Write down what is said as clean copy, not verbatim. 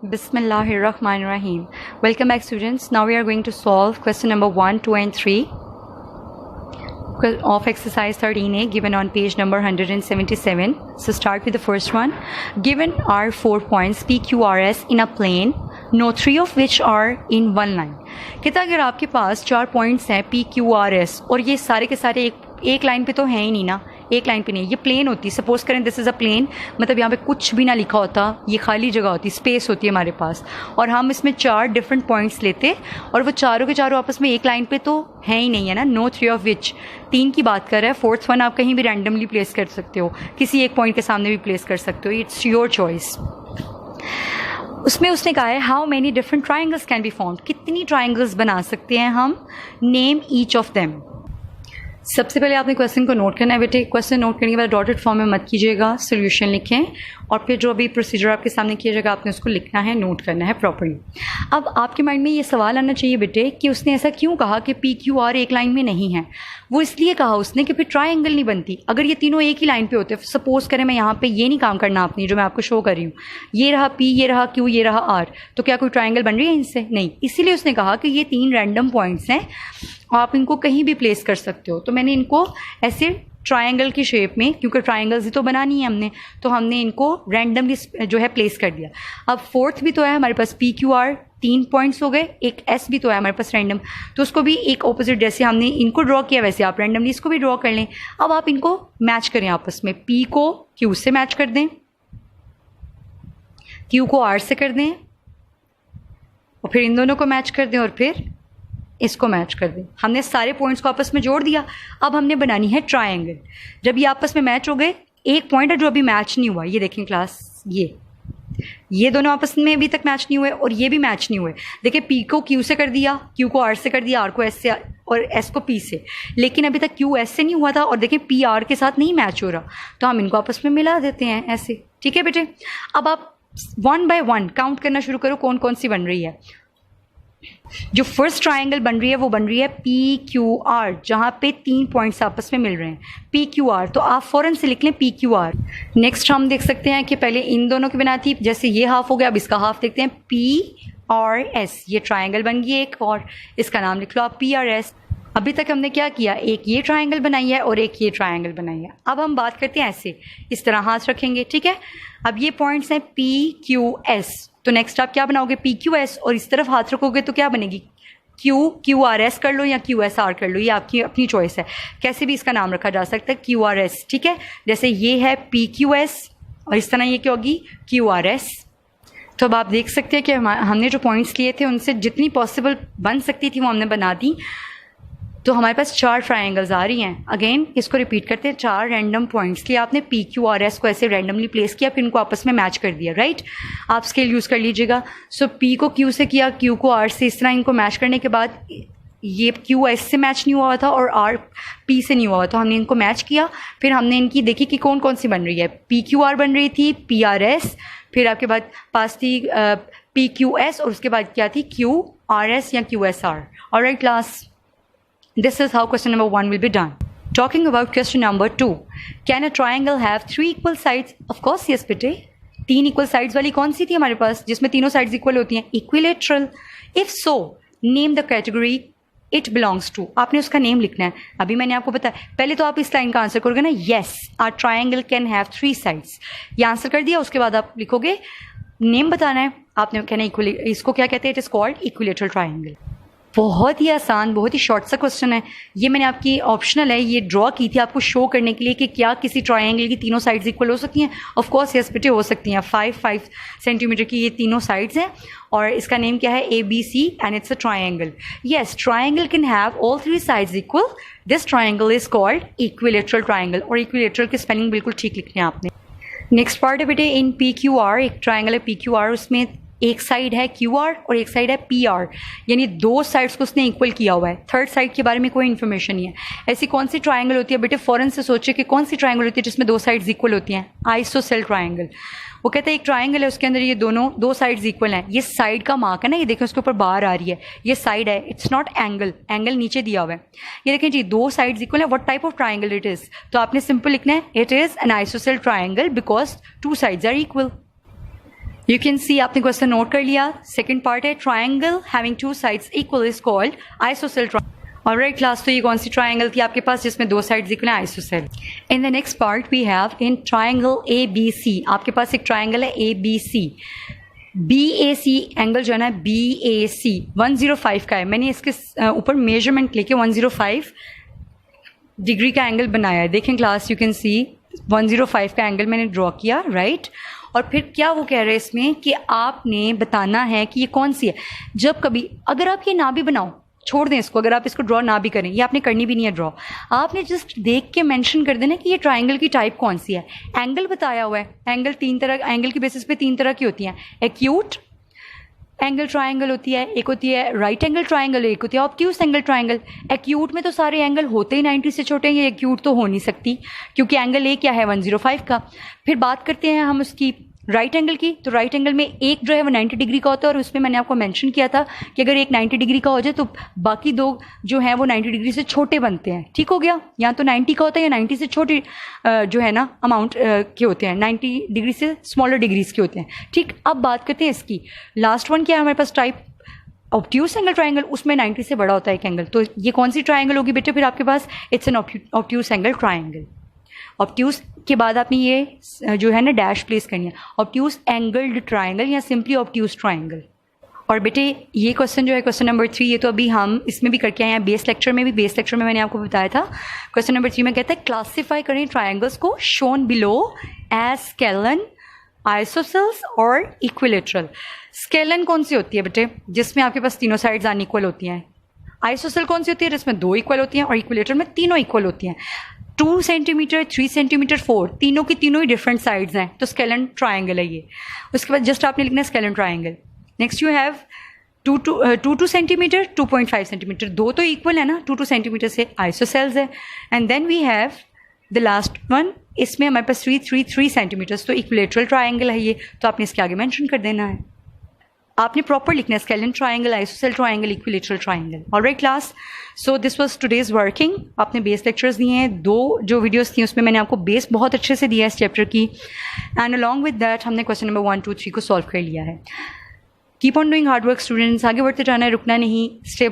Bismillahirrahmanirrahim. Welcome back, students. Now we are going to solve question number 1, 2 and 3 of exercise 13a given on page number 177. So start with the first one. Given are 4 points P, Q, R, S in a plane, no 3 of which are in one line. कहता अगर आपके पास 4 points हैं P, Q, R, S और ये सारे के सारे एक लाइन पे तो है ही नहीं ना, एक लाइन पे नहीं, ये प्लेन होती है. सपोज करें दिस इज़ अ प्लेन, मतलब यहाँ पे कुछ भी ना लिखा होता, ये खाली जगह होती, स्पेस होती है हमारे पास, और हम इसमें 4 डिफरेंट पॉइंट्स लेते और वो चारों के चारों आपस में एक लाइन पे तो है ही नहीं है ना. नो 3 ऑफ विच, 3 की बात कर रहा है. फोर्थ वन आप कहीं भी रैंडमली प्लेस कर सकते हो, किसी एक पॉइंट के सामने भी प्लेस कर सकते हो. It's your choice. उसमें उसने कहा है how many different triangles can be formed, कितनी ट्राइंगल्स बना सकते हैं हम. Name each of them. सबसे पहले आपने क्वेश्चन को नोट करना है बेटे. क्वेश्चन नोट करने के बाद डॉटेड फॉर्म में मत कीजिएगा, सोल्यूशन लिखें और फिर जो अभी प्रोसीजर आपके सामने किया जाएगा आपने उसको लिखना है, नोट करना है प्रॉपर्ली. अब आपके माइंड में ये सवाल आना चाहिए बेटे कि उसने ऐसा क्यों कहा कि पी क्यू आर एक लाइन में नहीं है. वो इसलिए कहा उसने कि फिर ट्राइंगल नहीं बनती. अगर ये तीनों एक ही लाइन पे होते, सपोज करें मैं यहाँ पे ये नहीं काम करना आपने जो मैं आपको शो कर रही हूँ, ये रहा पी, ये रहा क्यू, ये रहा आर, तो क्या कोई ट्राइंगल बन रही है इनसे? नहीं. इसीलिए उसने कहा कि ये 3 रैंडम पॉइंट्स हैं, आप इनको कहीं भी प्लेस कर सकते हो. तो मैंने इनको ऐसे ट्रायंगल की शेप में, क्योंकि ट्रायंगल्स ही तो बनानी है हमने, तो हमने इनको रैंडमली जो है प्लेस कर दिया. अब फोर्थ भी तो है हमारे पास पी क्यू आर, 3 पॉइंट्स हो गए, एक एस भी तो है हमारे पास रैंडम, तो उसको भी एक ऑपोजिट जैसे हमने इनको ड्रॉ किया वैसे आप रैंडमली इसको भी ड्रॉ कर लें. अब आप इनको मैच करें आपस में, पी को क्यू से मैच कर दें, क्यू को आर से कर दें और फिर इन दोनों को मैच कर दें और फिर इसको मैच कर दें. हमने सारे पॉइंट्स को आपस में जोड़ दिया. अब हमने बनानी है ट्रायंगल. जब ये आपस में मैच हो गए, एक पॉइंट है जो अभी मैच नहीं हुआ, ये देखें क्लास, ये दोनों आपस में अभी तक मैच नहीं हुए और ये भी मैच नहीं हुए. देखिए पी को क्यू से कर दिया, क्यू को आर से कर दिया, आर को एस से और एस को पी से, लेकिन अभी तक क्यू एस से नहीं हुआ था और देखिए पी आर के साथ नहीं मैच हो रहा, तो हम इनको आपस में मिला देते हैं ऐसे. ठीक है बेटे. अब आप 1 बाय 1 काउंट करना शुरू करो कौन कौन सी बन रही है. जो फर्स्ट ट्रायंगल बन रही है वो बन रही है पी क्यू आर, जहां पे 3 पॉइंट्स आपस में मिल रहे हैं पी क्यू आर, तो आप फौरन से लिख लें पी क्यू आर. नेक्स्ट हम देख सकते हैं कि पहले इन दोनों की बना थी, जैसे ये हाफ हो गया, अब इसका हाफ देखते हैं पी आर एस, ये ट्रायंगल बन गई एक, और इसका नाम लिख लो आप पी आर एस. अभी तक हमने क्या किया, एक ये ट्रायंगल बनाई है और एक ये ट्रायंगल बनाई है. अब हम बात करते हैं ऐसे, इस तरह हाथ रखेंगे. ठीक है. अब ये पॉइंट्स हैं पी क्यू एस, तो नेक्स्ट आप क्या बनाओगे, पी क्यू एस, और इस तरफ हाथ रखोगे तो क्या बनेगी, क्यू क्यू आर एस कर लो या क्यू एस आर कर लो, ये आपकी अपनी चॉइस है, कैसे भी इसका नाम रखा जा सकता है, क्यू आर एस. ठीक है. जैसे ये है पी क्यू एस और इस तरह ये क्या होगी, क्यू आर एस. तो अब आप देख सकते हैं कि हमने जो पॉइंट्स लिए थे उनसे जितनी पॉसिबल बन सकती थी वो हमने बना दी. तो हमारे पास 4 ट्रायंगल्स आ रही हैं. अगेन इसको रिपीट करते हैं, 4 रैंडम पॉइंट्स लिए आपने पी क्यू आर एस को ऐसे रैंडमली प्लेस किया, फिर इनको आपस में मैच कर दिया. राइट. आप स्केल यूज़ कर लीजिएगा. सो पी को क्यू से किया, क्यू को आर से, इस तरह इनको मैच करने के बाद ये क्यू एस से मैच नहीं हुआ था और आर पी से नहीं हुआ, तो हमने इनको मैच किया. फिर हमने इनकी देखी कि कौन कौन सी बन रही है. पी क्यू आर बन रही थी, पी आर एस, फिर आपके बाद पास थी पी क्यू एस और उसके बाद क्या थी, क्यू आर एस या Q S R. Alright class, this is how question number 1 will be done. Talking about question number 2, can a triangle have 3 equal sides? Of course yes बेटे. 3 equal sides वाली कौन सी थी हमारे पास जिसमें तीनों sides equal होती हैं, equilateral. If so, name the category it belongs to. आपने उसका नेम लिखना है. अभी मैंने आपको बताया, पहले तो आप इस लाइन का आंसर करोगे ना, yes a triangle can have 3 sides. ये आंसर कर दिया, उसके बाद आप लिखोगे, नेम बताना है आपने, कहना इसको क्या कहते हैं, it is called equilateral triangle. बहुत ही आसान, बहुत ही शॉर्ट सा क्वेश्चन है. ये मैंने आपकी ऑप्शनल है, ये ड्रॉ की थी आपको शो करने के लिए कि क्या किसी ट्रायंगल की तीनों साइड्स इक्वल हो सकती हैं. ऑफ कोर्स यस बेटे हो सकती हैं. 5 सेंटीमीटर की ये तीनों साइड्स हैं और इसका नेम क्या है, A B C, and it's a triangle. Yes, triangle can have all 3 sides equal. This triangle is called equilateral triangle, और इक्विलेटरल की स्पेलिंग बिल्कुल ठीक लिखनी है आपने. नेक्स्ट पार्ट है बेटे इन पी क्यू आर, एक ट्रायंगल है पी क्यू आर, उसमें एक साइड है क्यू आर और एक साइड है पी आर, यानी 2 साइड्स को उसने इक्वल किया हुआ है. थर्ड साइड के बारे में कोई इन्फॉर्मेशन नहीं है. ऐसी कौन सी ट्रायंगल होती है बेटे, फौरन से सोचे कि कौन सी ट्रायंगल होती है जिसमें 2 साइड्स इक्वल होती हैं. ISOCELL triangle. वो कहता है एक ट्रायंगल है उसके अंदर ये दोनों 2 साइड्स इक्वल हैं. ये साइड का मार्क है ना, ये देखें उसके ऊपर बार आ रही है, ये साइड है, इट्स नॉट एंगल, एंगल नीचे दिया हुआ है. ये देखें जी 2 साइड्स इक्वल है. What type of triangle it is, तो आपने सिंपल लिखना है, it is an isosceles triangle because 2 sides are equal. You can see, आपने क्वेश्चन नोट कर लिया। सेकंड पार्ट है triangle having two sides equal is called isosceles triangle. Alright class, तो ये कौन सी ट्राइंगल थी आपके पास जिसमें दो साइड्स इक्वल है? Isosceles. In the next part we have in triangle A B C, आपके पास एक ट्राइंगल है A B C. B A C angle जो है ना, बी ए सी 105 का है। मैंने इसके ऊपर मेजरमेंट लेके 105 डिग्री का एंगल बनाया है। देखें क्लास, यू कैन सी 105 का एंगल मैंने ड्रॉ किया, राइट। और फिर क्या वो कह रहे हैं इसमें कि आपने बताना है कि ये कौन सी है। जब कभी अगर आप ये ना भी बनाओ, छोड़ दें इसको, अगर आप इसको ड्रॉ ना भी करें, ये आपने करनी भी नहीं है ड्रॉ, आपने जस्ट देख के मेंशन कर देना कि ये ट्राइंगल की टाइप कौन सी है। एंगल बताया हुआ है, एंगल तीन तरह, एंगल की बेसिस पे तीन तरह की होती हैं। एक्यूट एंगल ट्राइंगल होती है, एक होती है राइट एंगल ट्राइंगल, एक होती है ऑब्ट्यूस एंगल ट्राइंगल। एक्यूट में तो सारे एंगल होते ही 90 से छोटे हैं, ये एक्यूट तो हो नहीं सकती क्योंकि एंगल ए क्या है 105 का। फिर बात करते हैं हम उसकी राइट एंगल की। तो राइट एंगल में एक जो है वो 90 डिग्री का होता है, और उसमें मैंने आपको मेंशन किया था कि अगर एक 90 डिग्री का हो जाए तो बाकी दो जो हैं वो 90 डिग्री से छोटे बनते हैं। ठीक हो गया, या तो 90 का होता है या 90 से छोटे जो है ना अमाउंट के होते हैं, 90 डिग्री से स्मॉलर डिग्रीज के होते हैं। ठीक, अब बात करते हैं इसकी लास्ट वन क्या है हमारे पास टाइप, ऑब्ट्यूस एंगल ट्राइंगल। उसमें 90 से बड़ा होता है एक एंगल। तो ये कौन सी ट्राइंगल होगी बेटे फिर आपके पास? It's an obtuse angle triangle. Obtuse के बाद आपने ये जो है ना डैश प्लेस करनी है, ऑब्ट्यूस एंगल्ड ट्राइंगल या सिंपली ऑब्ट्यूस ट्राइंगल। और बेटे ये क्वेश्चन जो है क्वेश्चन नंबर 3, ये तो अभी हम इसमें भी करके आए हैं बेस लेक्चर में भी। बेस लेक्चर में मैंने आपको बताया था क्वेश्चन नंबर 3 में कहता है क्लासीफाई करें ट्राइंगल्स को shown below as scalene, isosceles और इक्विलेटरल। स्केलन कौन सी होती है बेटे? जिसमें आपके पास तीनों साइड्स अनइक्वल होती हैं। आइसोसेल कौन सी होती है? जिसमें दो इक्वल होती हैं। और इक्विलेटरल में तीनों इक्वल होती हैं। 2 सेंटीमीटर, 3 सेंटीमीटर, 4, तीनों की तीनों ही डिफरेंट साइड्स हैं, तो स्केलन ट्राइंगल है ये। उसके बाद जस्ट आपने लिखना है scalene triangle. Next you have 2 centimetre, 2.5 centimetre, दो तो इक्वल है ना, 2 सेंटीमीटर से आइसोसेल्स है। And then we have the last one, इसमें हमारे पास 3 सेंटीमीटर्स, तो इक्विलेटरल ट्राइंगल है ये, तो आपने इसके आगे मेंशन कर देना है। आपने प्रॉपर लिखना है scalene triangle, ISOCELL triangle, equilateral triangle. Alright class, so this was today's working. आपने बेस लेक्चर्स दिए हैं, 2 जो वीडियोस थी उसमें मैंने आपको बेस बहुत अच्छे से दिया है इस चैप्टर की। एंड अलॉन्ग विद दैट हमने क्वेश्चन नंबर 1, 2, 3 को सॉल्व कर लिया है। Keep on doing hard work students, आगे बढ़ते जाना है, रुकना नहीं। स्टेप